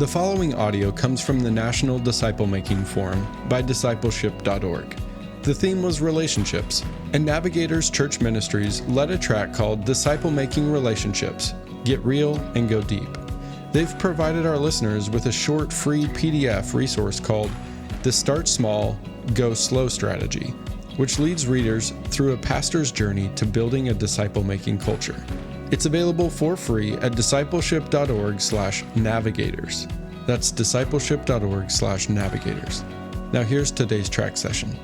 The following audio comes from the National Disciple Making Forum by discipleship.org. The theme was relationships, and Navigators Church Ministries led a track called Disciple Making Relationships, Get Real and Go Deep. They've provided our listeners with a short free PDF resource called The Start Small, Go Slow Strategy, which leads readers through a pastor's journey to building a disciple-making culture. It's available for free at discipleship.org/navigators. That's discipleship.org/navigators. Now here's today's track session.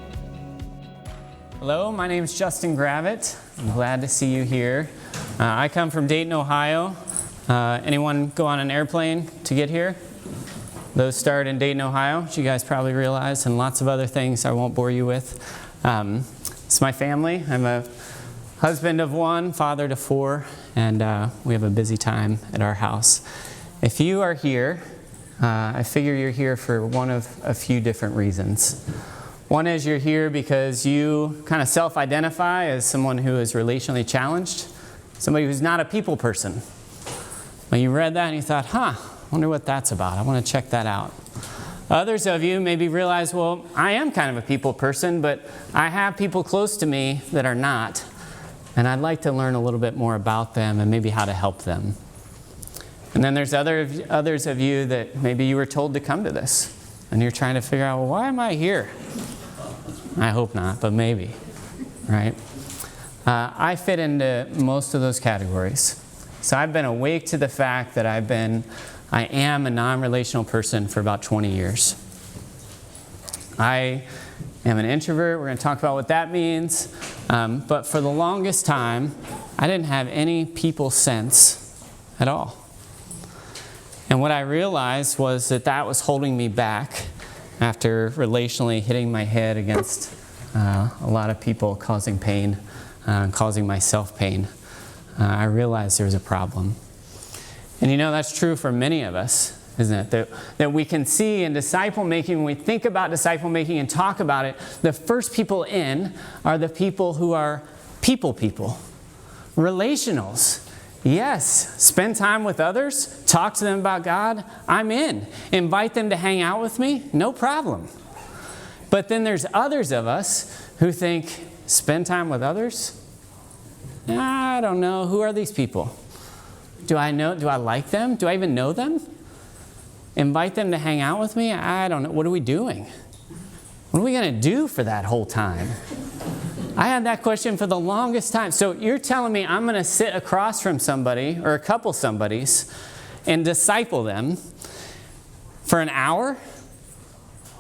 Hello, my name is Justin Gravitt. I'm glad to see you here. I come from Dayton, Ohio. Anyone go on an airplane to get here? Those start in Dayton, Ohio, which you guys probably realize, and lots of other things I won't bore you with. It's my family. I'm a husband of one, father to four, and we have a busy time at our house. If you are here, I figure you're here for one of a few different reasons. One is you're here because you kind of self-identify as someone who is relationally challenged, somebody who's not a people person. Well, you read that and you thought, I wonder what that's about. I want to check that out. Others of you maybe realize, well, I am kind of a people person, but I have people close to me that are not. And I'd like to learn a little bit more about them and maybe how to help them. And then there's others of you that maybe you were told to come to this. And you're trying to figure out, well, why am I here? I hope not, but maybe, right? I fit into most of those categories. So I've been awake to the fact that I am a non-relational person for about 20 years. I am an introvert. We're going to talk about what that means. But for the longest time, I didn't have any people sense at all. And what I realized was that was holding me back after relationally hitting my head against a lot of people, causing pain, causing myself pain. I realized there was a problem. And that's true for many of us, isn't it? That we can see in disciple making, when we think about disciple making and talk about it, the first people in are the people who are people. Relationals. Yes, spend time with others, talk to them about God, I'm in. Invite them to hang out with me, no problem. But then there's others of us who think, spend time with others? I don't know, who are these people? Do I like them? Do I even know them? Invite them to hang out with me? I don't know, what are we doing? What are we going to do for that whole time? I had that question for the longest time. So you're telling me I'm going to sit across from somebody or a couple somebodies and disciple them for an hour?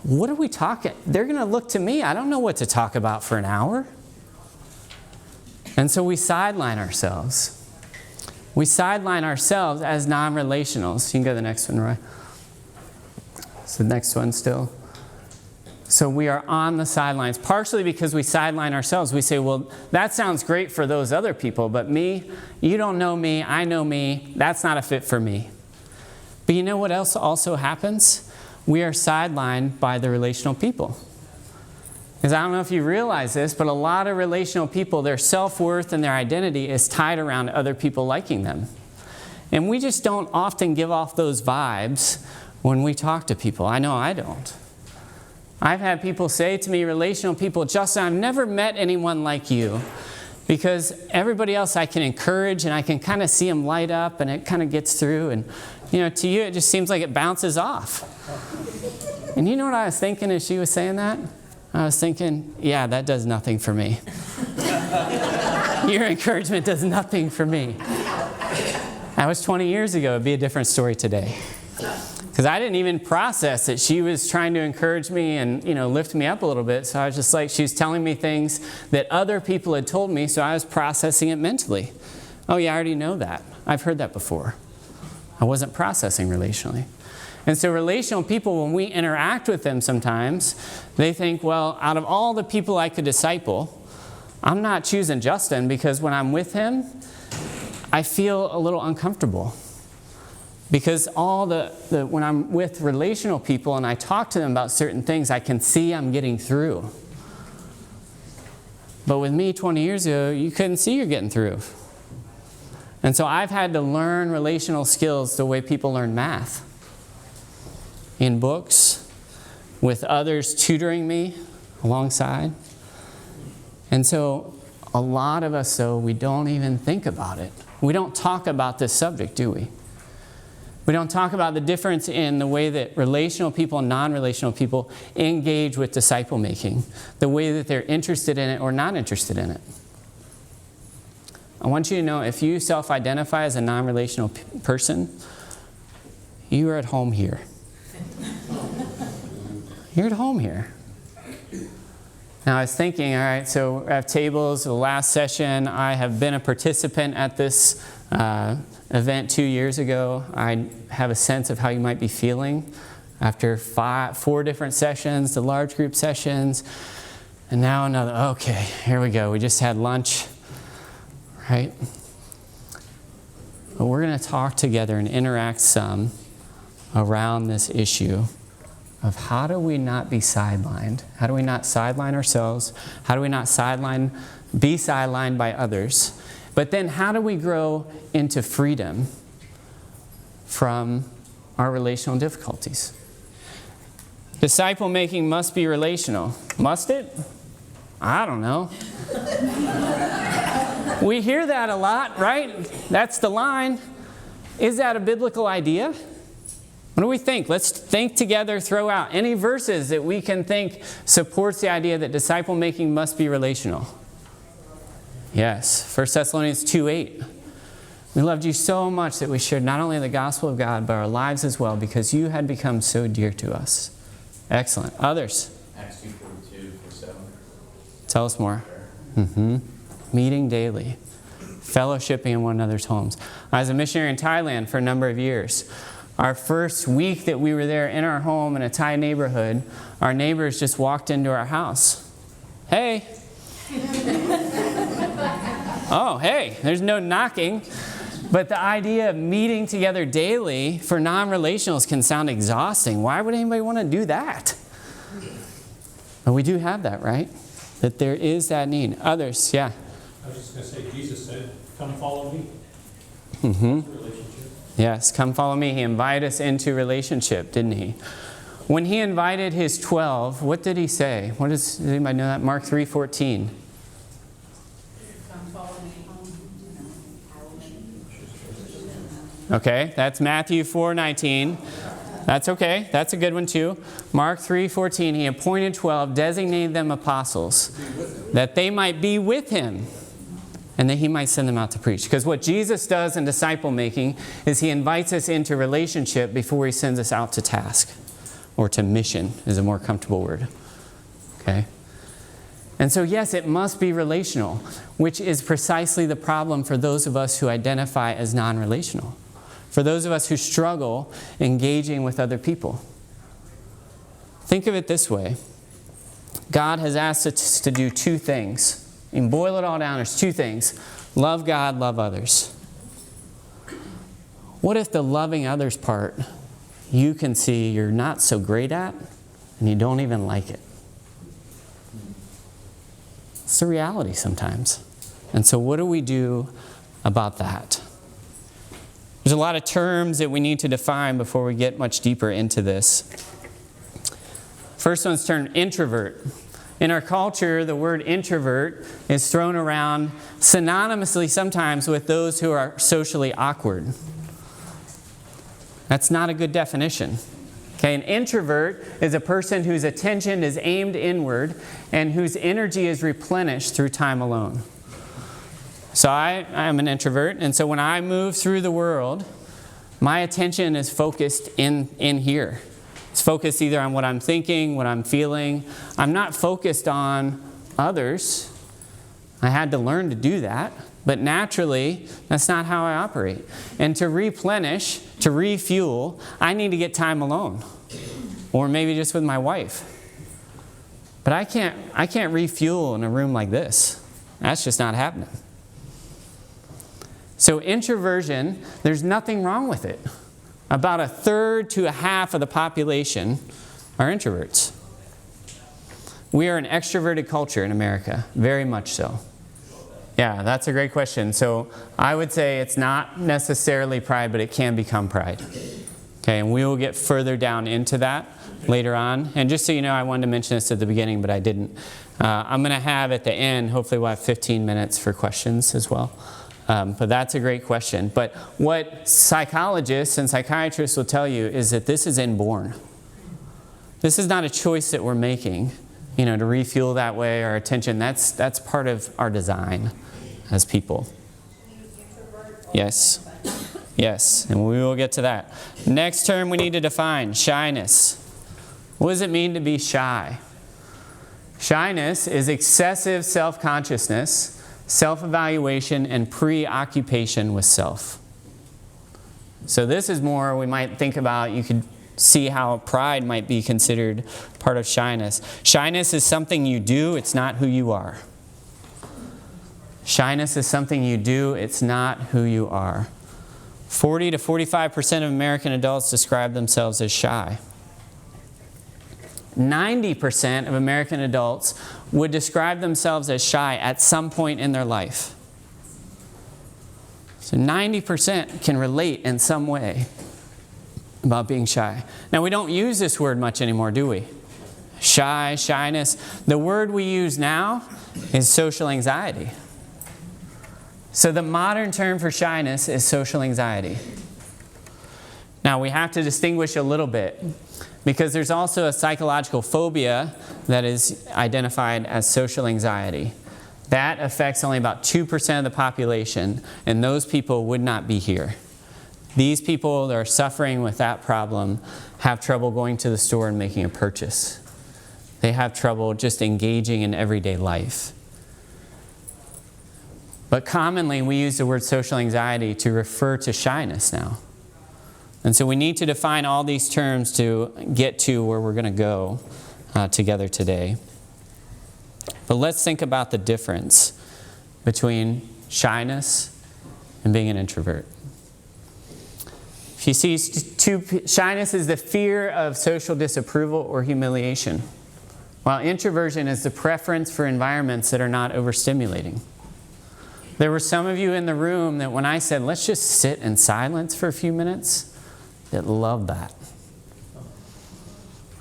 What are we talking? They're going to look to me. I don't know what to talk about for an hour. And so we sideline ourselves. We sideline ourselves as non-relationals. You can go to the next one, Roy. So the next one still. So we are on the sidelines, partially because we sideline ourselves. We say, well, that sounds great for those other people, but me, you don't know me, I know me, that's not a fit for me. But you know what else also happens? We are sidelined by the relational people. Because I don't know if you realize this, but a lot of relational people, their self-worth and their identity is tied around other people liking them. And we just don't often give off those vibes when we talk to people. I know I don't. I've had people say to me, relational people, Justin, I've never met anyone like you, because everybody else I can encourage and I can kind of see them light up and it kind of gets through. And, to you, it just seems like it bounces off. And you know what I was thinking as she was saying that? I was thinking, yeah, that does nothing for me. Your encouragement does nothing for me. That was 20 years ago. It'd be a different story today. Because I didn't even process that she was trying to encourage me and, lift me up a little bit. So I was just like, she was telling me things that other people had told me, so I was processing it mentally. Oh yeah, I already know that. I've heard that before. I wasn't processing relationally. And so relational people, when we interact with them sometimes, they think, well, out of all the people I could disciple, I'm not choosing Justin because when I'm with him, I feel a little uncomfortable. Because when I'm with relational people and I talk to them about certain things, I can see I'm getting through. But with me 20 years ago, you couldn't see you're getting through. And so I've had to learn relational skills the way people learn math. in books, with others tutoring me alongside. And so a lot of us, though, we don't even think about it. We don't talk about this subject, do we? We don't talk about the difference in the way that relational people and non-relational people engage with disciple making, the way that they're interested in it or not interested in it. I want you to know, if you self-identify as a non-relational person, you are at home here. You're at home here. Now I was thinking, all right, so we have tables. The last session, I have been a participant at this event 2 years ago. I have a sense of how you might be feeling after 4 different sessions, the large group sessions, and now another. Okay, here we go. We just had lunch, right? But we're going to talk together and interact some around this issue of how do we not be sidelined? How do we not sideline ourselves? How do we not be sidelined by others? But then how do we grow into freedom from our relational difficulties? Disciple making must be relational. Must it? I don't know. We hear that a lot, right? That's the line. Is that a biblical idea? What do we think? Let's think together, throw out any verses that we can think supports the idea that disciple making must be relational. Yes, 1 Thessalonians 2:8. We loved you so much that we shared not only the gospel of God, but our lives as well, because you had become so dear to us. Excellent. Others? Acts 2:42, 4:7. Tell us more. Meeting daily. Fellowshipping in one another's homes. I was a missionary in Thailand for a number of years. Our first week that we were there in our home in a Thai neighborhood, our neighbors just walked into our house. Hey. Oh, hey. There's no knocking. But the idea of meeting together daily for non-relationals can sound exhausting. Why would anybody want to do that? But we do have that, right? That there is that need. Others, yeah. I was just going to say, Jesus said, come follow me. Relationship. Yes, come follow me. He invited us into relationship, didn't he? When he invited his 12, what did he say? Does anybody know that? Mark 3:14. Come follow me home. Okay, that's Matthew 4:19. That's okay. That's a good one too. Mark 3:14. He appointed 12, designated them apostles, that they might be with him, and that he might send them out to preach. Because what Jesus does in disciple making is he invites us into relationship before he sends us out to task. Or to mission is a more comfortable word. Okay? And so yes, it must be relational, which is precisely the problem for those of us who identify as non-relational. For those of us who struggle engaging with other people. Think of it this way. God has asked us to do 2 things. You can boil it all down, there's 2 things. Love God, love others. What if the loving others part you can see you're not so great at and you don't even like it? It's the reality sometimes. And so what do we do about that? There's a lot of terms that we need to define before we get much deeper into this. First one's term introvert. In our culture, the word introvert is thrown around synonymously sometimes with those who are socially awkward. That's not a good definition. Okay, an introvert is a person whose attention is aimed inward and whose energy is replenished through time alone. So I am an introvert, and so when I move through the world, my attention is focused in here. It's focused either on what I'm thinking, what I'm feeling. I'm not focused on others. I had to learn to do that. But naturally, that's not how I operate. And to replenish, to refuel, I need to get time alone. Or maybe just with my wife. But I can't refuel in a room like this. That's just not happening. So introversion, there's nothing wrong with it. About 1/3 to 1/2 of the population are introverts. We are an extroverted culture in America, very much so. Yeah, that's a great question. So I would say it's not necessarily pride, but it can become pride. Okay, and we will get further down into that later on. And just so you know, I wanted to mention this at the beginning, but I didn't. I'm going to have at the end, hopefully we'll have 15 minutes for questions as well. But that's a great question. But what psychologists and psychiatrists will tell you is that this is inborn. This is not a choice that we're making, to refuel that way our attention. That's part of our design as people. Yes. Yes, and we will get to that. Next term we need to define, shyness. What does it mean to be shy? Shyness is excessive self-consciousness, self-evaluation, and preoccupation with self. So this is more we might think about, you could see how pride might be considered part of shyness. Shyness is something you do, it's not who you are. Shyness is something you do, it's not who you are. 40 to 45% of American adults describe themselves as shy. 90% of American adults would describe themselves as shy at some point in their life. So 90% can relate in some way about being shy. Now, we don't use this word much anymore, do we? Shy, shyness. The word we use now is social anxiety. So the modern term for shyness is social anxiety. Now we have to distinguish a little bit because there's also a psychological phobia that is identified as social anxiety. That affects only about 2% of the population, and those people would not be here. These people that are suffering with that problem have trouble going to the store and making a purchase. They have trouble just engaging in everyday life. But commonly, we use the word social anxiety to refer to shyness now. And so we need to define all these terms to get to where we're going to go together today. But let's think about the difference between shyness and being an introvert. If you see, shyness is the fear of social disapproval or humiliation, while introversion is the preference for environments that are not overstimulating. There were some of you in the room that when I said, let's just sit in silence for a few minutes, that loved that.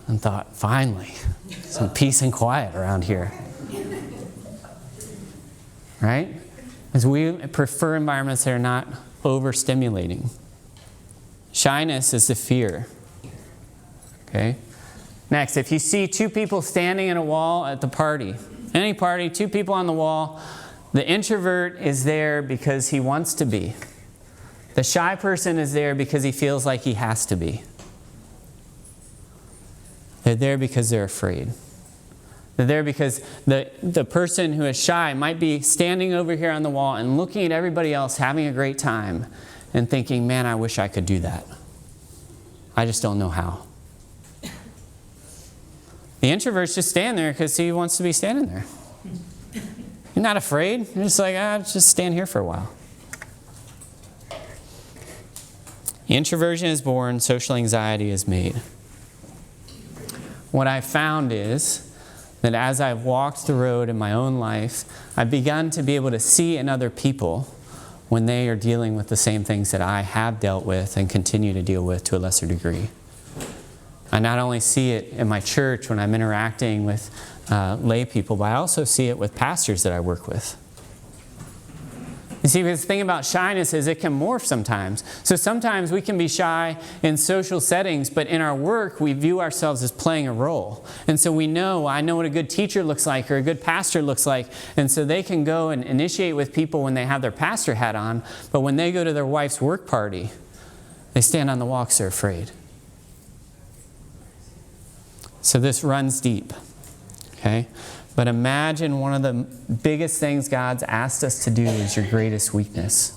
And thought, finally, some peace and quiet around here. Right? Because we prefer environments that are not overstimulating. Shyness is the fear. Okay? Next, if you see two people standing in a wall at the party, any party, two people on the wall, the introvert is there because he wants to be. The shy person is there because he feels like he has to be. They're there because they're afraid. They're there because the person who is shy might be standing over here on the wall and looking at everybody else having a great time and thinking, man, I wish I could do that. I just don't know how. The introvert's just standing there because he wants to be standing there. You're not afraid. You're just like, just stand here for a while. Introversion is born, social anxiety is made. What I've found is that as I've walked the road in my own life, I've begun to be able to see in other people when they are dealing with the same things that I have dealt with and continue to deal with to a lesser degree. I not only see it in my church when I'm interacting with lay people, but I also see it with pastors that I work with. You see, because the thing about shyness is it can morph sometimes. So sometimes we can be shy in social settings, but in our work, we view ourselves as playing a role. And so I know what a good teacher looks like or a good pastor looks like. And so they can go and initiate with people when they have their pastor hat on, but when they go to their wife's work party, they stand on the wall because they're afraid. So this runs deep. Okay? But imagine one of the biggest things God's asked us to do is your greatest weakness.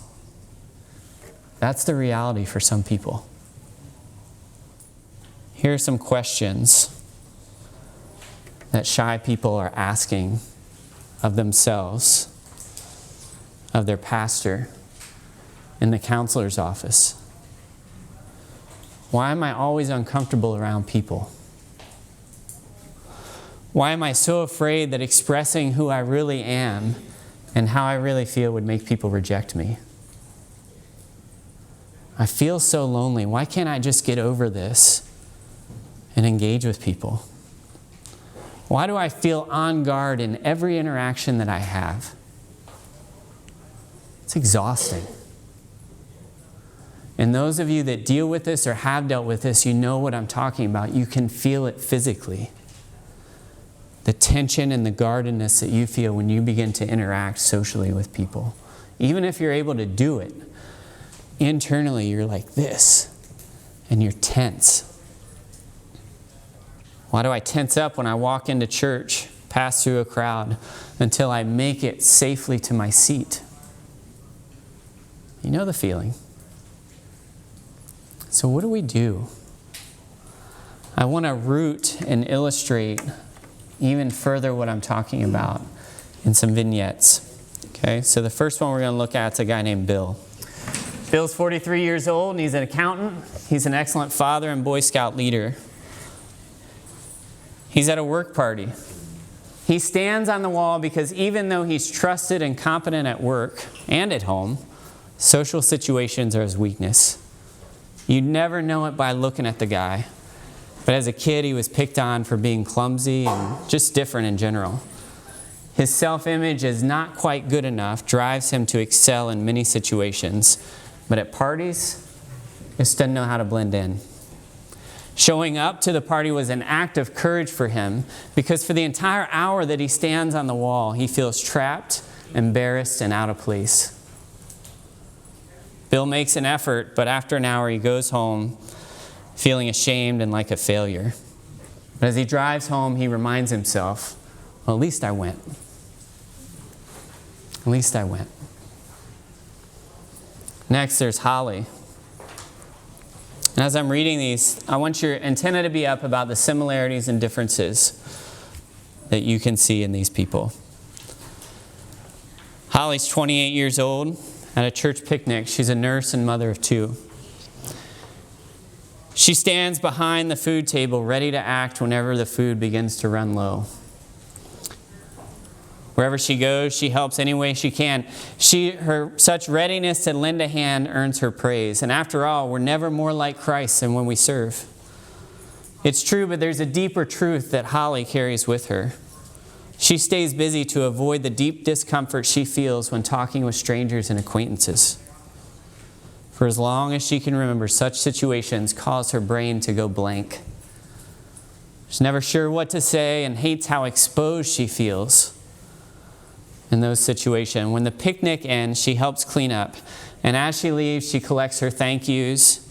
That's the reality for some people. Here are some questions that shy people are asking of themselves, of their pastor, in the counselor's office. Why am I always uncomfortable around people? Why am I so afraid that expressing who I really am and how I really feel would make people reject me? I feel so lonely. Why can't I just get over this and engage with people? Why do I feel on guard in every interaction that I have? It's exhausting. And those of you that deal with this or have dealt with this, you know what I'm talking about. You can feel it physically. The tension and the guardedness that you feel when you begin to interact socially with people. Even if you're able to do it, internally you're like this, and you're tense. Why do I tense up when I walk into church, pass through a crowd, until I make it safely to my seat? You know the feeling. So what do we do? I want to root and illustrate even further what I'm talking about in some vignettes. Okay, so the first one we're going to look at is a guy named Bill. Bill's 43 years old and he's an accountant. He's an excellent father and Boy Scout leader. He's at a work party. He stands on the wall because even though he's trusted and competent at work and at home, social situations are his weakness. You'd never know it by looking at the guy. But as a kid, he was picked on for being clumsy and just different in general. His self-image is not quite good enough, drives him to excel in many situations. But at parties, he just doesn't know how to blend in. Showing up to the party was an act of courage for him because for the entire hour that he stands on the wall, he feels trapped, embarrassed, and out of place. Bill makes an effort, but after an hour he goes home feeling ashamed and like a failure. But as he drives home, he reminds himself, well, at least I went. At least I went. Next, there's Holly. And as I'm reading these, I want your antenna to be up about the similarities and differences that you can see in these people. Holly's 28 years old. At a church picnic, she's a nurse and mother of 2. She stands behind the food table, ready to act whenever the food begins to run low. Wherever she goes, she helps any way she can. Her such readiness to lend a hand earns her praise. And after all, we're never more like Christ than when we serve. It's true, but there's a deeper truth that Holly carries with her. She stays busy to avoid the deep discomfort she feels when talking with strangers and acquaintances. For as long as she can remember, such situations cause her brain to go blank. She's never sure what to say and hates how exposed she feels in those situations. When the picnic ends, she helps clean up. And as she leaves, she collects her thank yous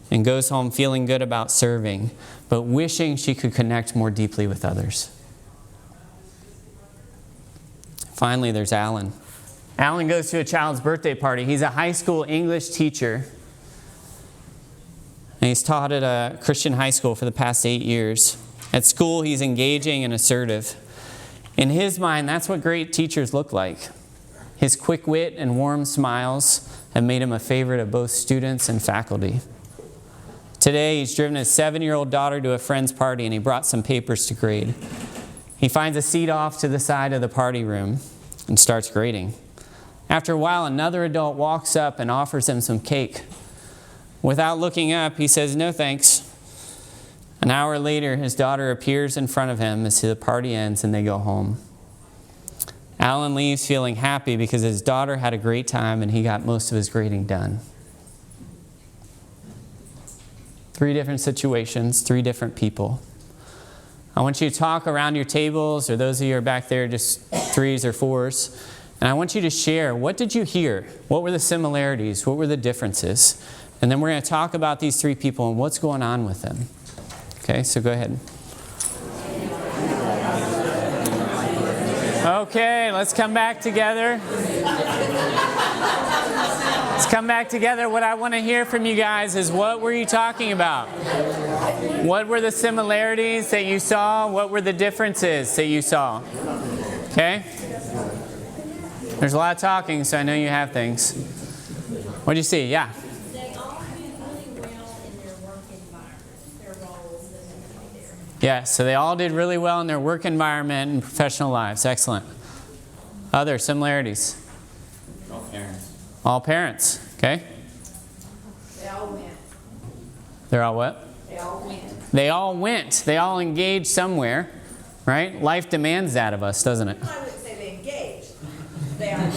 and goes home feeling good about serving, but wishing she could connect more deeply with others. Finally, there's Alan. Alan goes to a child's birthday party. He's a high school English teacher. And he's taught at a Christian high school for the past 8 years. At school, he's engaging and assertive. In his mind, that's what great teachers look like. His quick wit and warm smiles have made him a favorite of both students and faculty. Today, he's driven his 7-year-old daughter to a friend's party and he brought some papers to grade. He finds a seat off to the side of the party room and starts grading. After a while, another adult walks up and offers him some cake. Without looking up, he says, "No thanks." An hour later, his daughter appears in front of him as the party ends and they go home. Alan leaves feeling happy because his daughter had a great time and he got most of his grading done. 3 different situations, 3 different people. I want you to talk around your tables, or those of you who are back there, just 3s or 4s. And I want you to share, what did you hear? What were the similarities? What were the differences? And then we're going to talk about these 3 people and what's going on with them. Okay, so go ahead. Okay, let's come back together. Let's come back together. What I want to hear from you guys is, what were you talking about? What were the similarities that you saw? What were the differences that you saw? Okay? There's a lot of talking, so I know you have things. What did you see? Yeah? They all did really well in their work environment, their roles that they played there. Yeah, so they all did really well in their work environment and professional lives. Excellent. Other similarities? All parents. All parents. Okay? They all They're all what? They all win. They all went. They all engaged somewhere, right? Life demands that of us, doesn't it? I wouldn't say they engaged. They all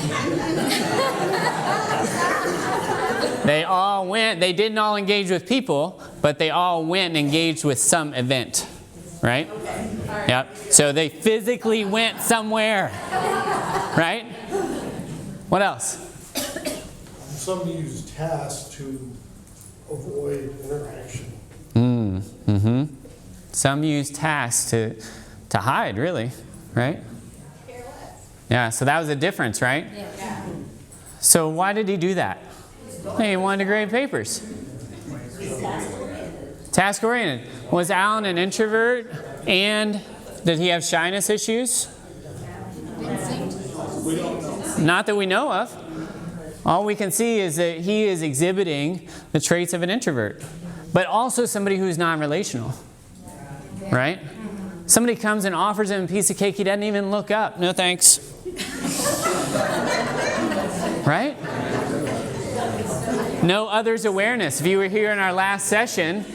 They all went. They didn't all engage with people, but they all went and engaged with some event, right? Okay. All right. Yep. So they physically went somewhere, right? What else? Some use tasks to avoid interaction. Some use tasks to hide, really, right? Yeah, so that was a difference, right? Yeah. So why did he do that? He wanted to grade papers. Task-oriented. Was Alan an introvert, and did he have shyness issues? Not that we know of. All we can see is that he is exhibiting the traits of an introvert, but also somebody who's non-relational, right? Somebody comes and offers him a piece of cake, he doesn't even look up. No thanks. Right? No others awareness. If you were here in our last session,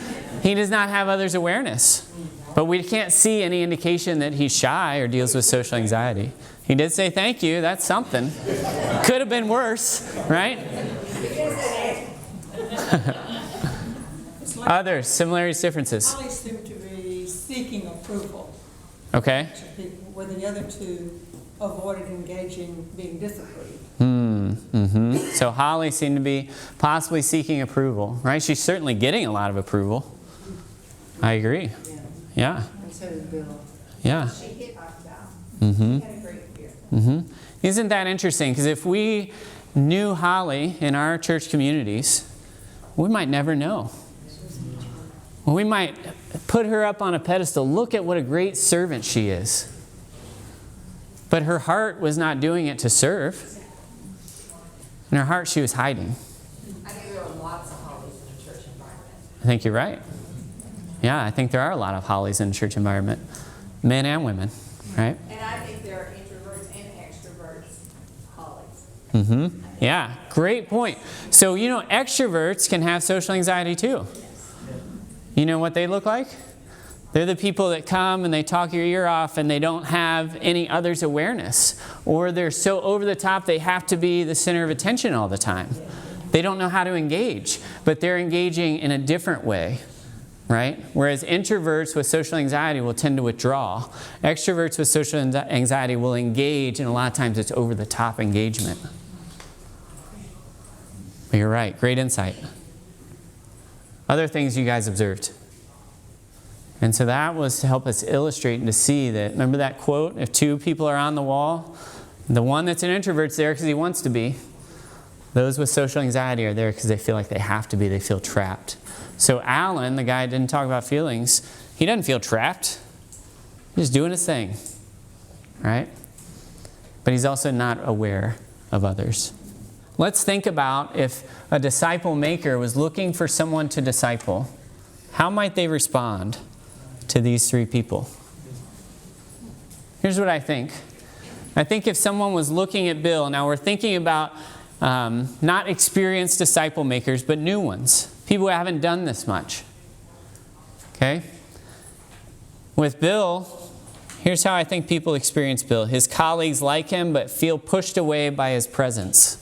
he does not have others awareness. But we can't see any indication that he's shy or deals with social anxiety. He did say thank you. That's something. Could have been worse, right? Others, similarities, differences. Holly seemed to be seeking approval Okay. to people, where the other two avoided engaging, being disapproved. So Holly seemed to be possibly seeking approval, right? She's certainly getting a lot of approval. I agree. Yeah. And so did Bill. Yeah. She hit talked about. She had a great year. Isn't that interesting? Because if we knew Holly in our church communities, we might never know. We might put her up on a pedestal. Look at what a great servant she is. But her heart was not doing it to serve. In her heart, she was hiding. I think there are lots of Hollies in a church environment. I think you're right. Yeah, I think there are a lot of Hollies in a church environment. Men and women, right? And I think there are introverts and extroverts Hollies. Yeah, great point. So, extroverts can have social anxiety too. You know what they look like? They're the people that come and they talk your ear off and they don't have any others awareness. Or they're so over the top they have to be the center of attention all the time. They don't know how to engage, but they're engaging in a different way, right? Whereas introverts with social anxiety will tend to withdraw. Extroverts with social anxiety will engage, and a lot of times it's over the top engagement. But you're right, great insight. Other things you guys observed. And so that was to help us illustrate and to see that, remember that quote, if two people are on the wall, the one that's an introvert's there because he wants to be. Those with social anxiety are there because they feel like they have to be, they feel trapped. So Alan, the guy who didn't talk about feelings, he doesn't feel trapped. He's just doing his thing, right? But he's also not aware of others. Let's think about if a disciple maker was looking for someone to disciple, how might they respond to these three people? Here's what I think. I think if someone was looking at Bill, now we're thinking about not experienced disciple makers, but new ones. People who haven't done this much. Okay? With Bill, here's how I think people experience Bill. His colleagues like him, but feel pushed away by his presence.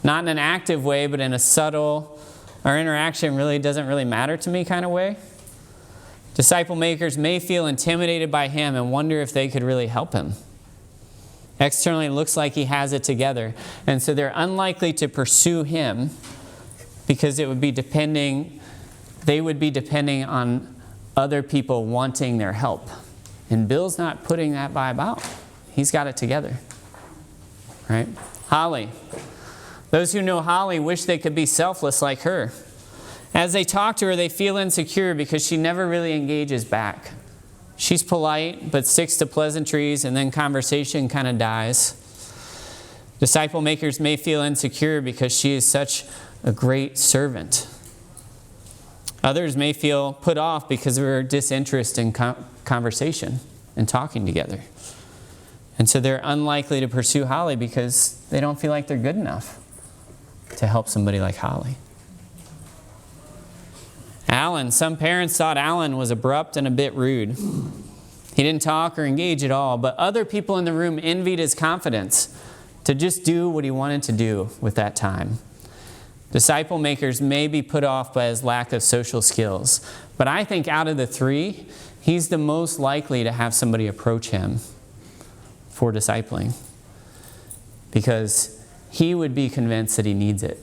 Not in an active way, but in a subtle, our interaction really doesn't really matter to me kind of way. Disciple makers may feel intimidated by him and wonder if they could really help him. Externally, it looks like he has it together. And so they're unlikely to pursue him because they would be depending on other people wanting their help. And Bill's not putting that vibe out. He's got it together. Right? Holly. Those who know Holly wish they could be selfless like her. As they talk to her, they feel insecure because she never really engages back. She's polite, but sticks to pleasantries, and then conversation kind of dies. Disciple makers may feel insecure because she is such a great servant. Others may feel put off because of her disinterest in conversation and talking together. And so they're unlikely to pursue Holly because they don't feel like they're good enough to help somebody like Holly. Alan, some parents thought Alan was abrupt and a bit rude. He didn't talk or engage at all, but other people in the room envied his confidence to just do what he wanted to do with that time. Disciple makers may be put off by his lack of social skills, but I think out of the three, he's the most likely to have somebody approach him for discipling, because he would be convinced that he needs it,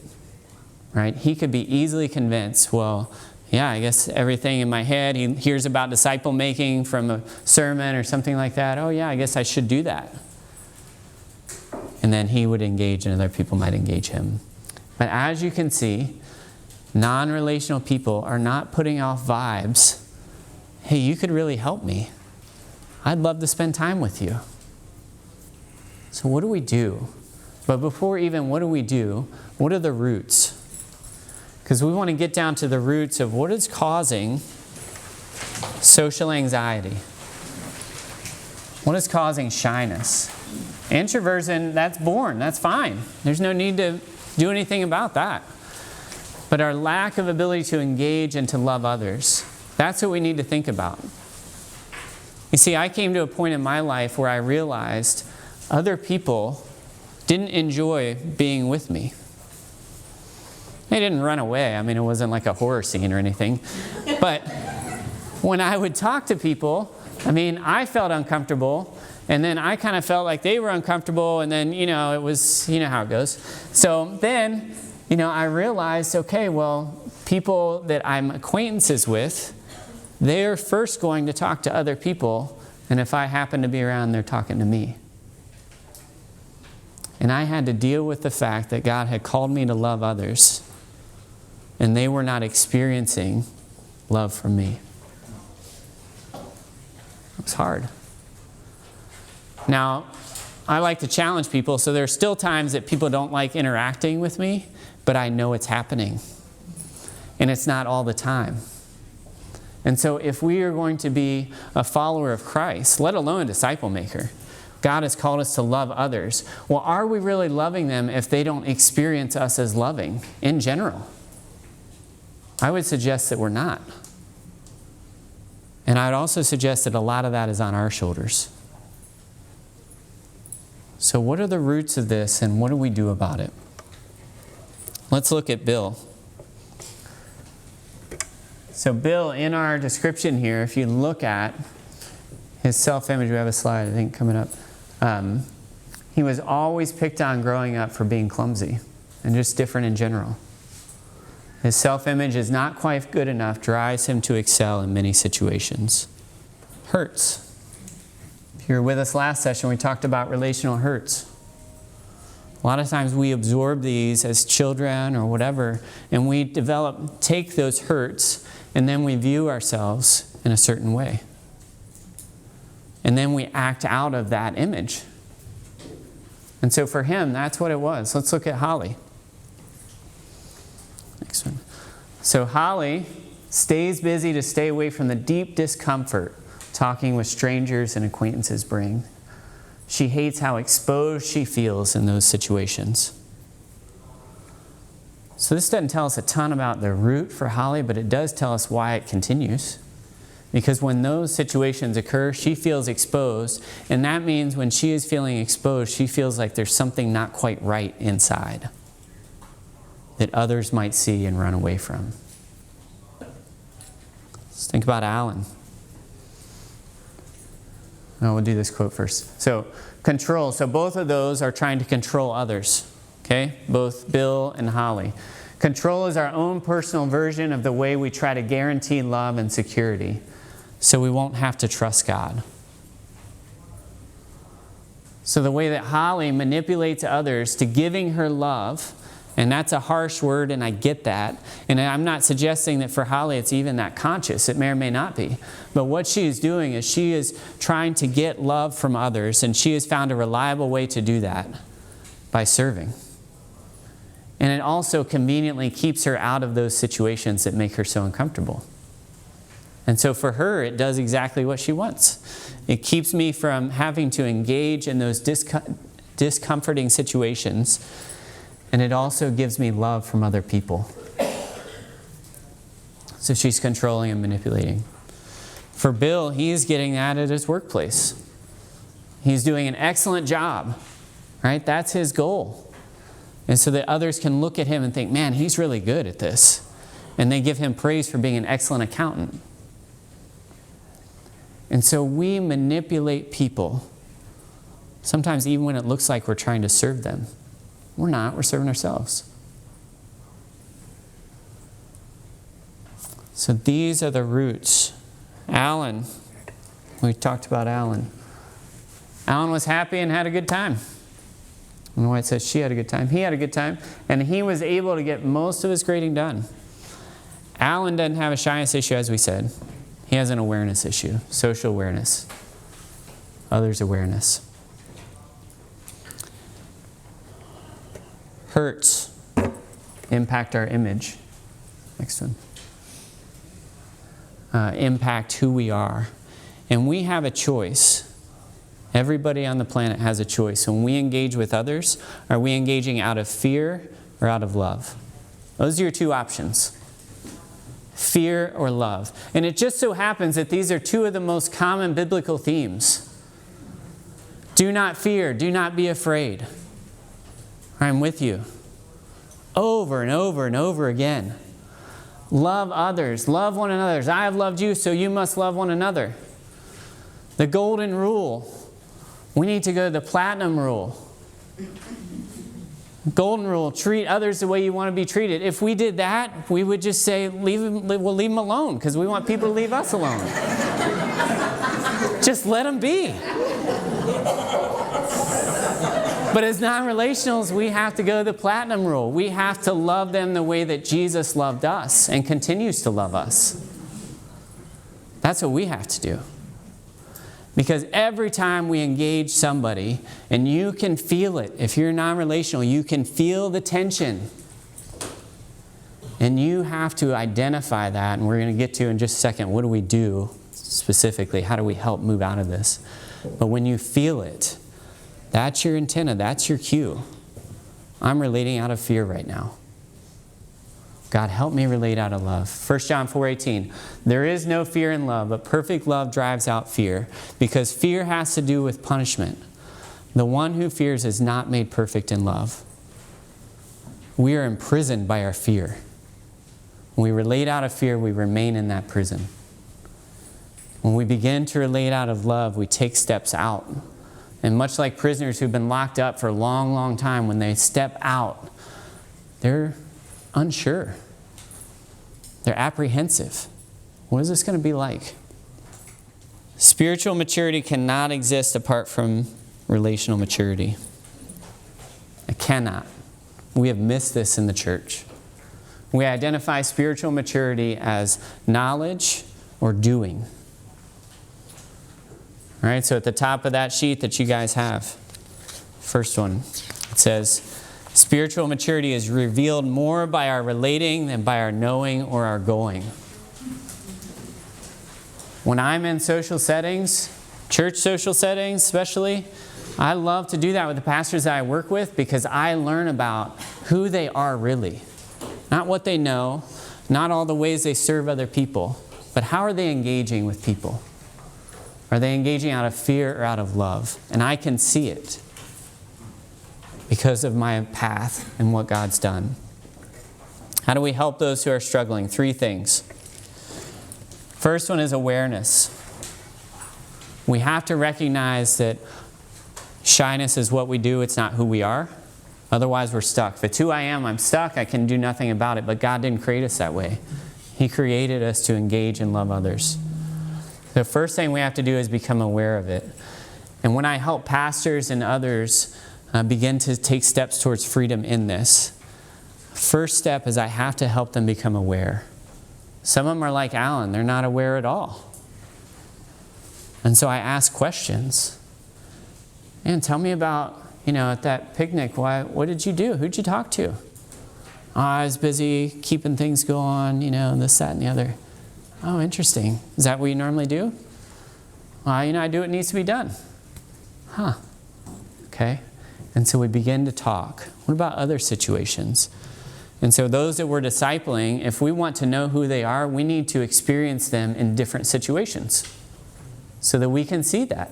right? He could be easily convinced, well, yeah, I guess everything in my head, he hears about disciple making from a sermon or something like that. Oh yeah, I guess I should do that. And then he would engage and other people might engage him. But as you can see, non-relational people are not putting off vibes. Hey, you could really help me. I'd love to spend time with you. So what do we do? But before even what do we do, what are the roots? Because we want to get down to the roots of what is causing social anxiety. What is causing shyness? Introversion, that's born, that's fine. There's no need to do anything about that. But our lack of ability to engage and to love others, that's what we need to think about. You see, I came to a point in my life where I realized other people didn't enjoy being with me. They didn't run away. I mean, it wasn't like a horror scene or anything. But when I would talk to people, I mean, I felt uncomfortable. And then I kind of felt like they were uncomfortable. And then, it was, how it goes. So then, I realized, okay, well, people that I'm acquaintances with, they're first going to talk to other people. And if I happen to be around, they're talking to me. And I had to deal with the fact that God had called me to love others, and they were not experiencing love from me. It was hard. Now, I like to challenge people, so there are still times that people don't like interacting with me, but I know it's happening. And it's not all the time. And so if we are going to be a follower of Christ, let alone a disciple maker, God has called us to love others. Well, are we really loving them if they don't experience us as loving in general? I would suggest that we're not. And I would also suggest that a lot of that is on our shoulders. So what are the roots of this, and what do we do about it? Let's look at Bill. So Bill, in our description here, if you look at his self-image, we have a slide, I think, coming up. He was always picked on growing up for being clumsy and just different in general. His self-image is not quite good enough, drives him to excel in many situations. Hurts. If you were with us last session, we talked about relational hurts. A lot of times we absorb these as children or whatever, and we take those hurts, and then we view ourselves in a certain way. And then we act out of that image. And so for him, that's what it was. Let's look at Holly. Next one. So Holly stays busy to stay away from the deep discomfort talking with strangers and acquaintances bring. She hates how exposed she feels in those situations. So this doesn't tell us a ton about the root for Holly, but it does tell us why it continues. Because when those situations occur, she feels exposed. And that means when she is feeling exposed, she feels like there's something not quite right inside that others might see and run away from. Let's think about Alan. We'll do this quote first. So, control. So both of those are trying to control others. Okay? Both Bill and Holly. Control is our own personal version of the way we try to guarantee love and security, so we won't have to trust God. So the way that Holly manipulates others to giving her love, and that's a harsh word, and I get that. And I'm not suggesting that for Holly it's even that conscious. It may or may not be. But what she is doing is she is trying to get love from others, and she has found a reliable way to do that by serving. And it also conveniently keeps her out of those situations that make her so uncomfortable. And so for her, it does exactly what she wants. It keeps me from having to engage in those discomforting situations. And it also gives me love from other people. So she's controlling and manipulating. For Bill, he's getting that at his workplace. He's doing an excellent job, right? That's his goal. And so that others can look at him and think, man, he's really good at this. And they give him praise for being an excellent accountant. And so we manipulate people, sometimes even when it looks like we're trying to serve them. We're not, we're serving ourselves. So these are the roots. Alan, we talked about Alan. Alan was happy and had a good time. I don't know why it says she had a good time. He had a good time, and he was able to get most of his grading done. Alan doesn't have a shyness issue, as we said. He has an awareness issue, social awareness, others' awareness. Hurts impact our image. Next one. Impact who we are. And we have a choice. Everybody on the planet has a choice. When we engage with others, are we engaging out of fear or out of love? Those are your two options. Fear or love. And it just so happens that these are two of the most common biblical themes. Do not fear. Do not be afraid. I'm with you. Over and over and over again. Love others. Love one another. As I have loved you, so you must love one another. The golden rule. We need to go to the platinum rule. Golden rule, treat others the way you want to be treated. If we did that, we would just say, we'll leave them alone, because we want people to leave us alone. Just let them be. But as non-relationals, we have to go to the platinum rule. We have to love them the way that Jesus loved us and continues to love us. That's what we have to do. Because every time we engage somebody, and you can feel it, if you're non-relational, you can feel the tension. And you have to identify that, and we're going to get to in just a second, what do we do specifically? How do we help move out of this? But when you feel it, that's your antenna, that's your cue. I'm relating out of fear right now. God, help me relate out of love. 1 John 4:18. There is no fear in love, but perfect love drives out fear, because fear has to do with punishment. The one who fears is not made perfect in love. We are imprisoned by our fear. When we relate out of fear, we remain in that prison. When we begin to relate out of love, we take steps out. And much like prisoners who've been locked up for a long, long time, when they step out, they're unsure. They're apprehensive. What is this going to be like? Spiritual maturity cannot exist apart from relational maturity. It cannot. We have missed this in the church. We identify spiritual maturity as knowledge or doing. All right, so at the top of that sheet that you guys have, first one, it says, spiritual maturity is revealed more by our relating than by our knowing or our going. When I'm in social settings, church social settings especially, I love to do that with the pastors that I work with, because I learn about who they are really. Not what they know, not all the ways they serve other people, but how are they engaging with people? Are they engaging out of fear or out of love? And I can see it because of my path and what God's done. How do we help those who are struggling? 3 things. First one is awareness. We have to recognize that shyness is what we do, it's not who we are. Otherwise, we're stuck. If it's who I am, I'm stuck, I can do nothing about it. But God didn't create us that way. He created us to engage and love others. The first thing we have to do is become aware of it. And when I help pastors and others begin to take steps towards freedom in this, first step is I have to help them become aware. Some of them are like Alan, they're not aware at all. And so I ask questions. And tell me about, at that picnic, what did you do? Who'd you talk to? Oh, I was busy keeping things going, this, that, and the other. Oh, interesting. Is that what you normally do? Well, I do what needs to be done. Huh. Okay. And so we begin to talk. What about other situations? And so those that we're discipling, if we want to know who they are, we need to experience them in different situations so that we can see that.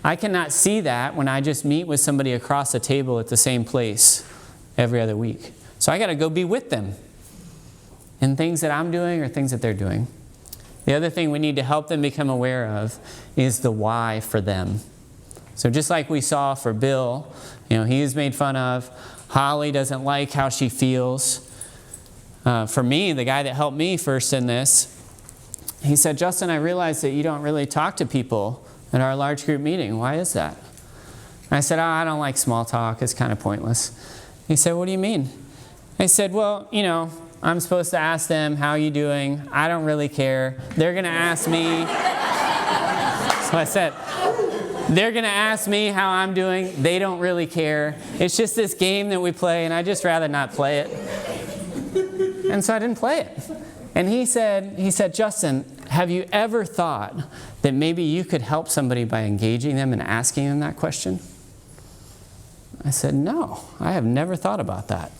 I cannot see that when I just meet with somebody across the table at the same place every other week. So I got to go be with them in things that I'm doing or things that they're doing. The other thing we need to help them become aware of is the why for them. So just like we saw for Bill, he is made fun of. Holly doesn't like how she feels. For me, the guy that helped me first in this, he said, Justin, I realize that you don't really talk to people at our large group meeting. Why is that? And I said, I don't like small talk. It's kind of pointless. He said, what do you mean? I said, well, I'm supposed to ask them, how are you doing? I don't really care. They're going to ask me. So I said, they're going to ask me how I'm doing. They don't really care. It's just this game that we play, and I'd just rather not play it. And so I didn't play it. And he said, Justin, have you ever thought that maybe you could help somebody by engaging them and asking them that question? I said, no, I have never thought about that.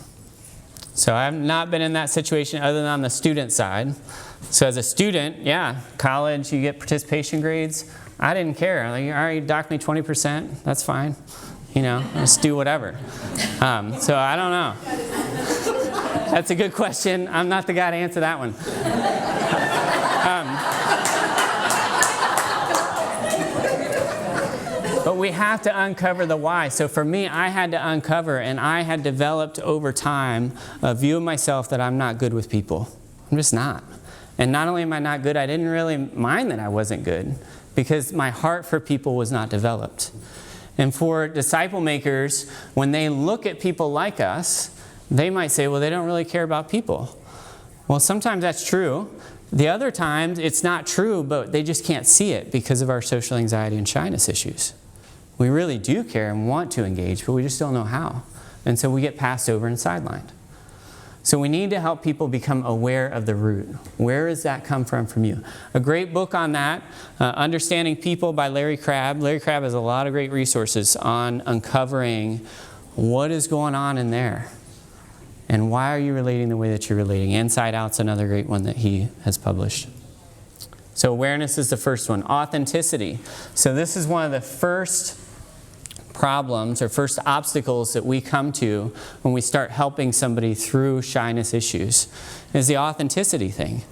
So I have not been in that situation other than on the student side. So as a student, college, you get participation grades. I didn't care. Like, all right, dock me 20%. That's fine. Just do whatever. So I don't know. That's a good question. I'm not the guy to answer that one. But we have to uncover the why. So for me, I had to uncover, and I had developed over time a view of myself that I'm not good with people. I'm just not. And not only am I not good, I didn't really mind that I wasn't good because my heart for people was not developed. And for disciple makers, when they look at people like us, they might say, well, they don't really care about people. Well, sometimes that's true. The other times, it's not true, but they just can't see it because of our social anxiety and shyness issues. We really do care and want to engage, but we just don't know how. And so we get passed over and sidelined. So we need to help people become aware of the root. Where does that come from you? A great book on that, Understanding People by Larry Crabb. Larry Crabb has a lot of great resources on uncovering what is going on in there. And why are you relating the way that you're relating? Inside Out's another great one that he has published. So awareness is the first one. Authenticity. So this is one of the first problems or first obstacles that we come to when we start helping somebody through shyness issues is the authenticity thing.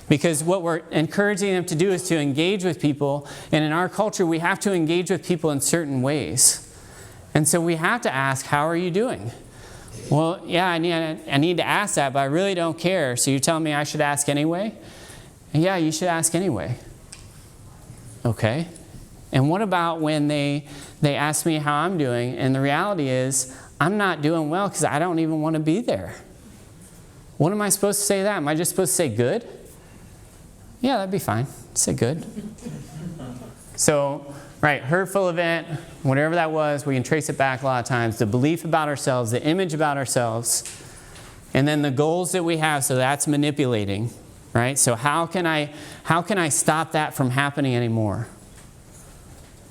Because what we're encouraging them to do is to engage with people, and in our culture we have to engage with people in certain ways. And so we have to ask, how are you doing? Well, yeah, I need to ask that, but I really don't care. So you're telling me I should ask anyway? Yeah, you should ask anyway. Okay. And what about when they ask me how I'm doing, and the reality is I'm not doing well because I don't even want to be there? What am I supposed to say to that? Am I just supposed to say good? Yeah, that'd be fine. Say good. So, right, hurtful event, whatever that was, we can trace it back a lot of times. The belief about ourselves, the image about ourselves, and then the goals that we have, so that's manipulating. Right? So how can I stop that from happening anymore?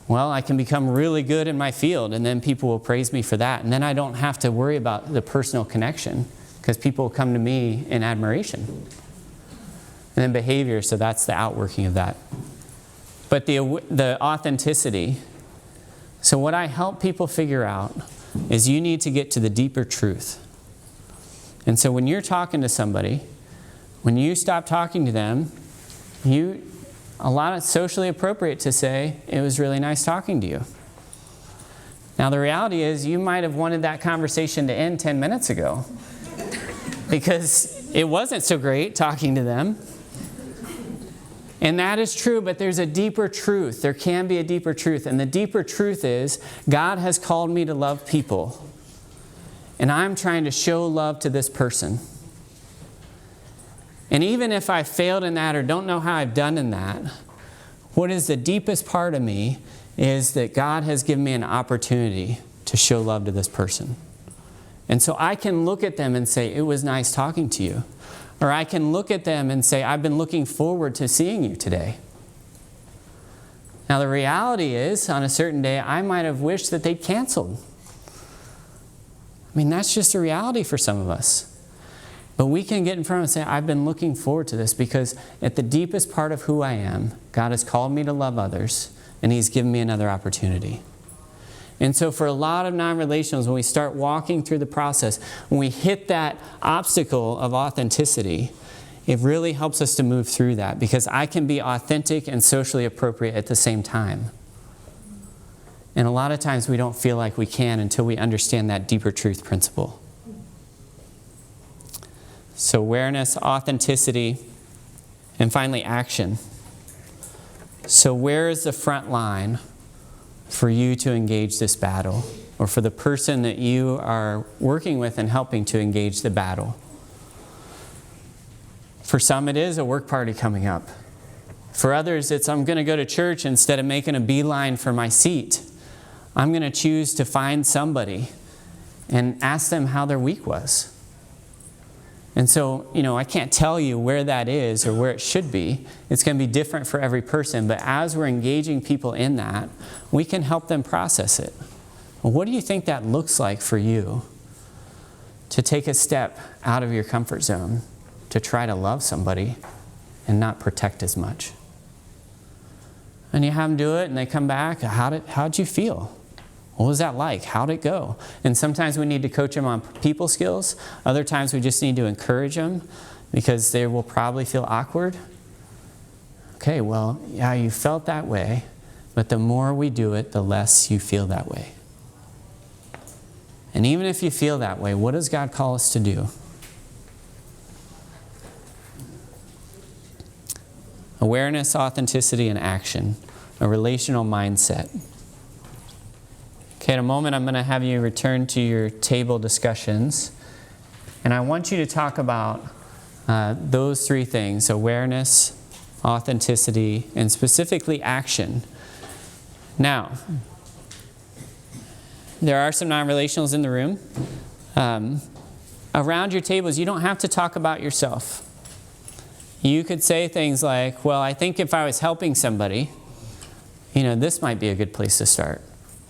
Well, I can become really good in my field, and then people will praise me for that. And then I don't have to worry about the personal connection because people will come to me in admiration. And then behavior, so that's the outworking of that. But the authenticity. So what I help people figure out is you need to get to the deeper truth. And so when you're talking to somebody, when you stop talking to them, a lot of socially appropriate to say, it was really nice talking to you. Now the reality is you might have wanted that conversation to end 10 minutes ago because it wasn't so great talking to them. And that is true, but there's a deeper truth. There can be a deeper truth. And the deeper truth is God has called me to love people. And I'm trying to show love to this person. And even if I failed in that or don't know how I've done in that, what is the deepest part of me is that God has given me an opportunity to show love to this person. And so I can look at them and say, it was nice talking to you. Or I can look at them and say, I've been looking forward to seeing you today. Now the reality is, on a certain day, I might have wished that they'd canceled. I mean, that's just a reality for some of us. But we can get in front and say, I've been looking forward to this because at the deepest part of who I am, God has called me to love others, and He's given me another opportunity. And so for a lot of non-relationals, when we start walking through the process, when we hit that obstacle of authenticity, it really helps us to move through that because I can be authentic and socially appropriate at the same time. And a lot of times we don't feel like we can until we understand that deeper truth principle. So awareness, authenticity, and finally action. So where is the front line for you to engage this battle, or for the person that you are working with and helping to engage the battle? For some, it is a work party coming up. For others, it's I'm going to go to church instead of making a beeline for my seat. I'm going to choose to find somebody and ask them how their week was. And so, I can't tell you where that is or where it should be. It's going to be different for every person. But as we're engaging people in that, we can help them process it. Well, what do you think that looks like for you to take a step out of your comfort zone to try to love somebody and not protect as much? And you have them do it and they come back. How'd you feel? What was that like? How'd it go? And sometimes we need to coach them on people skills. Other times we just need to encourage them because they will probably feel awkward. Okay, well, yeah, you felt that way, but the more we do it, the less you feel that way. And even if you feel that way, what does God call us to do? Awareness, authenticity, and action. A relational mindset. Okay, in a moment I'm going to have you return to your table discussions. And I want you to talk about those three things: awareness, authenticity, and specifically action. Now, there are some non-relationals in the room. Around your tables, you don't have to talk about yourself. You could say things like, well, I think if I was helping somebody, this might be a good place to start,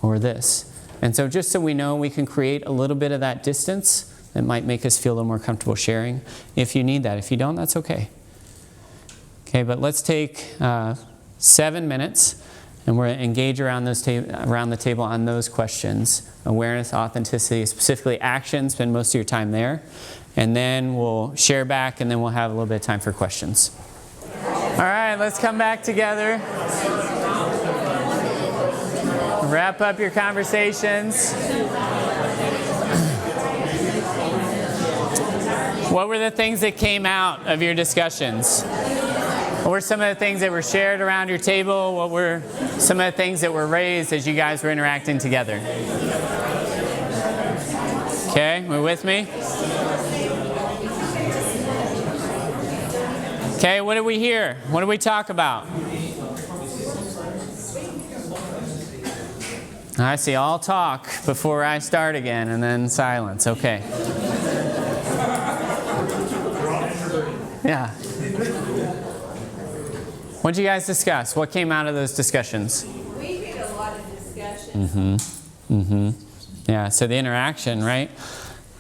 or this. And so just so we know, we can create a little bit of that distance that might make us feel a little more comfortable sharing if you need that. If you don't, that's okay. Okay, but let's take 7 minutes, and we're going to engage around the table on those questions. Awareness, authenticity, specifically action. Spend most of your time there. And then we'll share back, and then we'll have a little bit of time for questions. All right, let's come back together. Wrap up your conversations. What were the things that came out of your discussions? What were some of the things that were shared around your table? What were some of the things that were raised as you guys were interacting together? Okay, we're with me? Okay, what did we hear? What did we talk about? I see all talk before I start again, and then silence. Okay. Yeah. What did you guys discuss? What came out of those discussions? We had a lot of discussion. Yeah, so the interaction, right?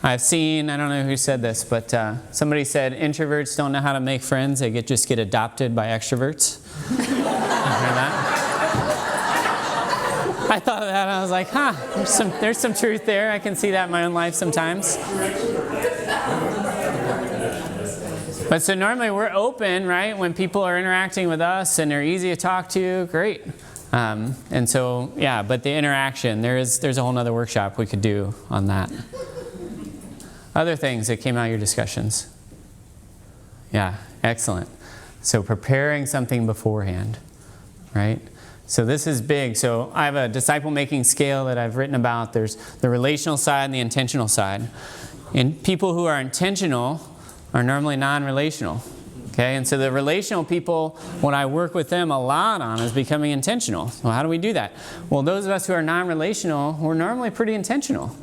I've seen, I don't know who said this, but somebody said introverts don't know how to make friends. They just get adopted by extroverts. You hear that? I thought of that and I was like, there's some truth there. I can see that in my own life sometimes. But so normally we're open, right? When people are interacting with us and they're easy to talk to, great. And so, yeah, but the interaction, there's a whole other workshop we could do on that. Other things that came out of your discussions? Yeah, excellent. So preparing something beforehand, right? So this is big. So I have a disciple-making scale that I've written about. There's the relational side and the intentional side. And people who are intentional are normally non-relational. Okay, and so the relational people, what I work with them a lot on is becoming intentional. So how do we do that? Well, those of us who are non-relational, we're normally pretty intentional.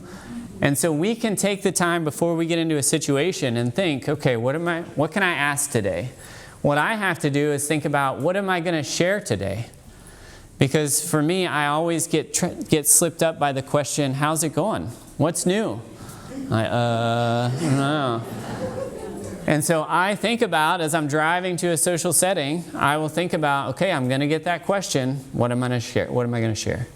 And so we can take the time before we get into a situation and think, okay, what can I ask today? What I have to do is think about, what am I going to share today? Because for me, I always get slipped up by the question, how's it going? What's new? I don't know. And so I think about, as I'm driving to a social setting, I will think about, okay, I'm going to get that question. What am I going to share? What am I going to share?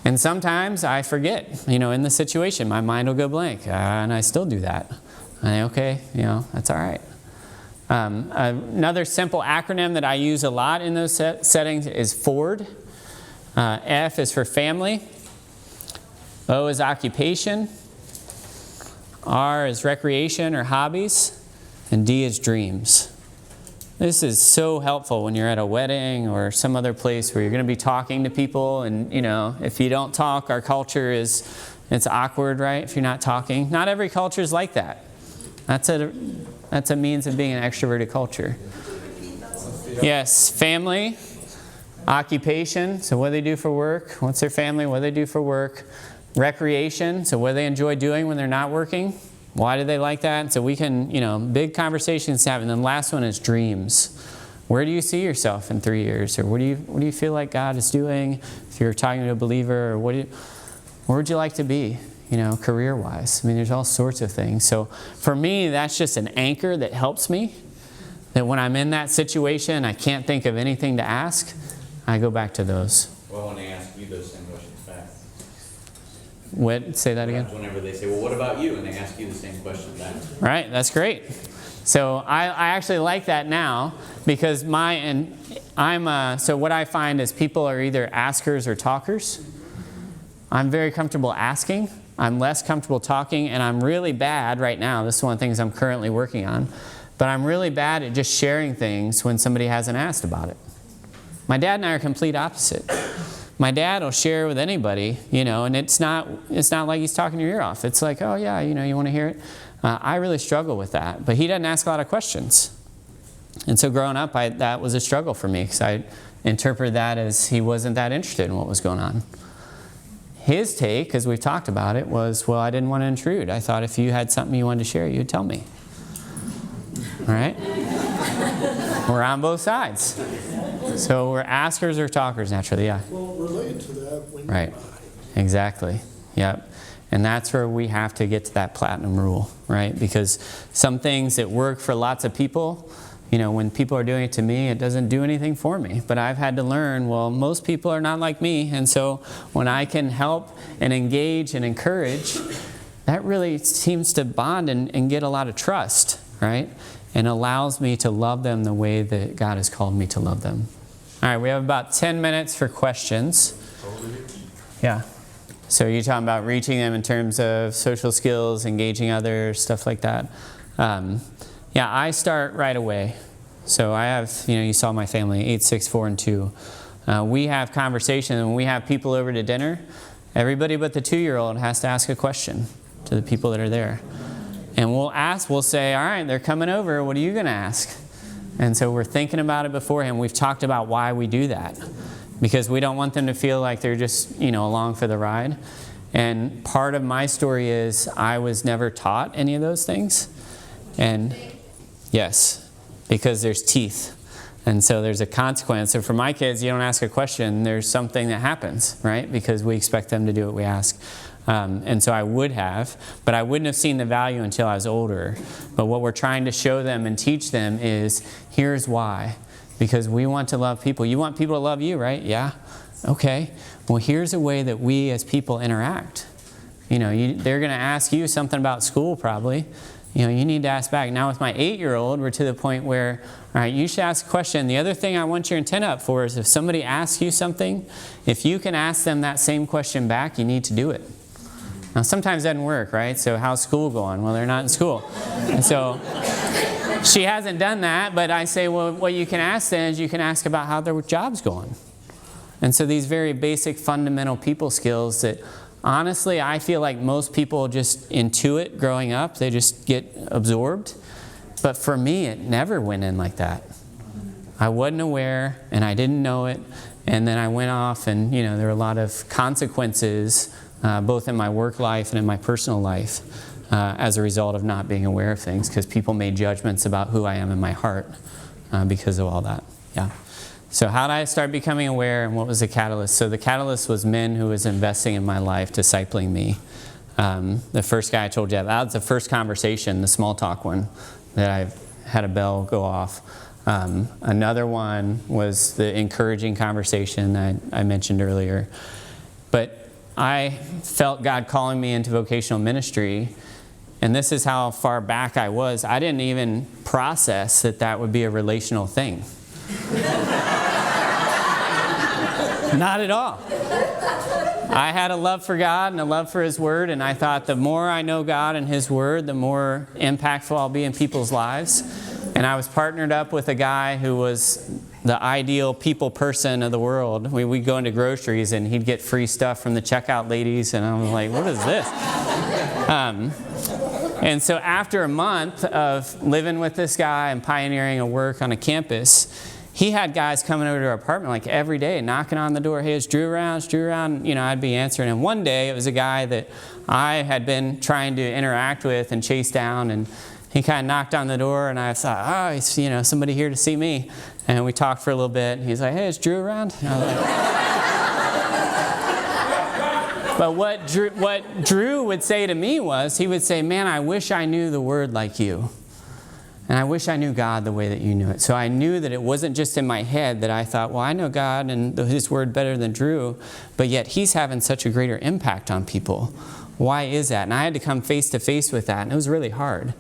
And sometimes I forget, in the situation, my mind will go blank, and I still do that. Okay, that's all right. Another simple acronym that I use a lot in those settings is FORD. F is for family. O is occupation. R is recreation or hobbies. And D is dreams. This is so helpful when you're at a wedding or some other place where you're going to be talking to people. And, if you don't talk, our culture it's awkward, right? If you're not talking. Not every culture is like that. That's a means of being an extroverted culture. Yes, family, occupation, so what do they do for work? What's their family? What do they do for work? Recreation, so what do they enjoy doing when they're not working? Why do they like that? So we can, big conversations to have. And then last one is dreams. Where do you see yourself in 3 years? Or what do you feel like God is doing? If you're talking to a believer, or where would you like to be? Career-wise. There's all sorts of things. So for me, that's just an anchor that helps me. That when I'm in that situation, I can't think of anything to ask, I go back to those. Well, when they ask you those same questions back. What? Say that again? Whenever they say, well, what about you? And they ask you the same question back. Right, that's great. So I actually like that now because so what I find is people are either askers or talkers. I'm very comfortable asking. I'm less comfortable talking, and I'm really bad right now. This is one of the things I'm currently working on. But I'm really bad at just sharing things when somebody hasn't asked about it. My dad and I are complete opposite. My dad will share with anybody, and it's not like he's talking your ear off. It's like, oh yeah, you want to hear it? I really struggle with that. But he doesn't ask a lot of questions. And so growing up, that was a struggle for me because I interpreted that as he wasn't that interested in what was going on. His take, because we've talked about it, was, well, I didn't want to intrude. I thought if you had something you wanted to share, you'd tell me. All right? We're on both sides. So we're askers or talkers naturally, yeah. Well, related to that, when you Right. Exactly. Yep. And that's where we have to get to that platinum rule, right? Because some things that work for lots of people, when people are doing it to me, it doesn't do anything for me. But I've had to learn, well, most people are not like me. And so when I can help and engage and encourage, that really seems to bond and get a lot of trust, right? And allows me to love them the way that God has called me to love them. All right, we have about 10 minutes for questions. Yeah. So you're talking about reaching them in terms of social skills, engaging others, stuff like that. Yeah, I start right away. So I have, you saw my family, 8, 6, 4, and 2. We have conversation, and when we have people over to dinner, everybody but the 2-year-old has to ask a question to the people that are there. And we'll say, all right, they're coming over, what are you going to ask? And so we're thinking about it beforehand. We've talked about why we do that. Because we don't want them to feel like they're just, along for the ride. And part of my story is I was never taught any of those things. And yes, because there's teeth. And so there's a consequence. So for my kids, you don't ask a question, there's something that happens, right? Because we expect them to do what we ask. And so I would have, but I wouldn't have seen the value until I was older. But what we're trying to show them and teach them is, here's why. Because we want to love people. You want people to love you, right? Yeah. Okay. Well, here's a way that we as people interact. They're going to ask you something about school probably. You need to ask back. Now with my 8-year-old, we're to the point where, all right, you should ask a question. The other thing I want your antenna up for is if somebody asks you something, if you can ask them that same question back, you need to do it. Now sometimes that doesn't work, right? So how's school going? Well, they're not in school. And so she hasn't done that, but I say, well, what you can ask then is you can ask about how their job's going. And so these very basic fundamental people skills that honestly I feel like most people just intuit growing up. They just get absorbed. But for me, it never went in like that. I wasn't aware and I didn't know it. And then I went off and, there were a lot of consequences both in my work life and in my personal life. As a result of not being aware of things, because people made judgments about who I am in my heart because of all that. Yeah. So how did I start becoming aware, and what was the catalyst? So the catalyst was men who was investing in my life, discipling me. The first guy I told you, that was the first conversation, the small talk one, that I had a bell go off. Another one was the encouraging conversation that I mentioned earlier. But I felt God calling me into vocational ministry, and this is how far back I was. I didn't even process that that would be a relational thing. Not at all. I had a love for God and a love for His Word, and I thought the more I know God and His Word, the more impactful I'll be in people's lives. And I was partnered up with a guy who was the ideal people person of the world. We'd go into groceries and he'd get free stuff from the checkout ladies, and I was like, what is this? And so after a month of living with this guy and pioneering a work on a campus, he had guys coming over to our apartment like every day, knocking on the door. Hey, is Drew around? Is Drew around? You know, I'd be answering. And one day it was a guy that I had been trying to interact with and chase down, and he kind of knocked on the door, and I thought, oh, he's, you know, somebody here to see me. And we talked for a little bit, and he's like, hey, is Drew around? And I was like, but what Drew would say to me was, he would say, man, I wish I knew the Word like you. And I wish I knew God the way that you knew it. So I knew that it wasn't just in my head that I thought, well, I know God and His Word better than Drew, but yet he's having such a greater impact on people. Why is that? And I had to come face to face with that, and it was really hard.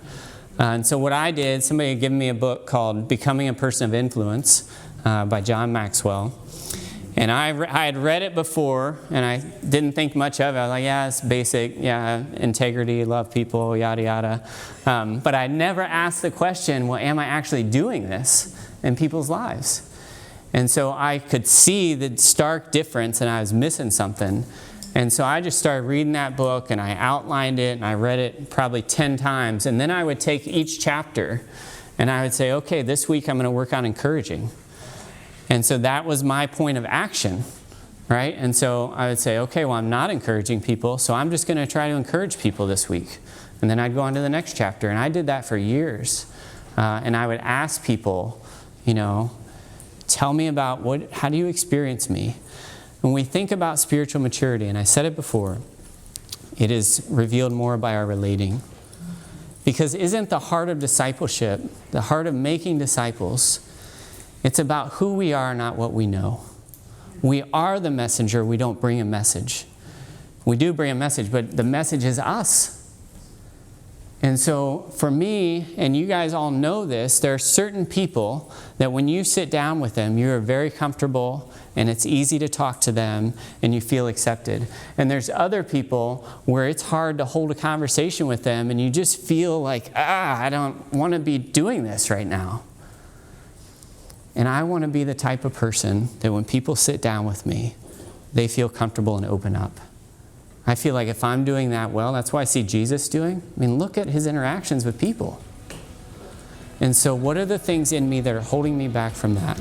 And so what I did, somebody had given me a book called Becoming a Person of Influence by John Maxwell. And I had read it before, and I didn't think much of it. I was like, yeah, it's basic, yeah, integrity, love people, yada, yada. But I never asked the question, well, am I actually doing this in people's lives? And so I could see the stark difference, and I was missing something. And so I just started reading that book, and I outlined it, and I read it probably 10 times. And then I would take each chapter, and I would say, okay, this week I'm going to work on encouraging. And so that was my point of action, right? And so I would say, okay, well, I'm not encouraging people, so I'm just going to try to encourage people this week. And then I'd go on to the next chapter. And I did that for years. And I would ask people, you know, tell me about how do you experience me? When we think about spiritual maturity, and I said it before, it is revealed more by our relating. Because isn't the heart of discipleship, the heart of making disciples, it's about who we are, not what we know. We are the messenger. We don't bring a message. We do bring a message, but the message is us. And so for me, and you guys all know this, there are certain people that when you sit down with them, you're very comfortable and it's easy to talk to them and you feel accepted. And there's other people where it's hard to hold a conversation with them and you just feel like, I don't want to be doing this right now. And I want to be the type of person that when people sit down with me, they feel comfortable and open up. I feel like if I'm doing that well, that's what I see Jesus doing. I mean, look at His interactions with people. And so what are the things in me that are holding me back from that?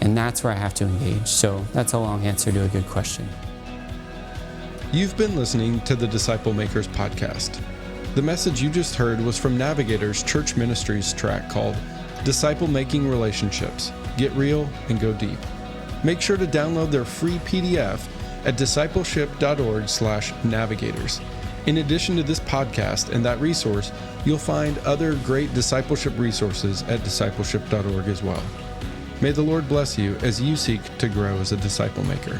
And that's where I have to engage. So that's a long answer to a good question. You've been listening to the Disciple Makers podcast. The message you just heard was from Navigator's Church Ministries track called Disciple Making Relationships. Get real and go deep. Make sure to download their free PDF at discipleship.org/navigators. In addition to this podcast and that resource, you'll find other great discipleship resources at discipleship.org as well. May the Lord bless you as you seek to grow as a disciple maker.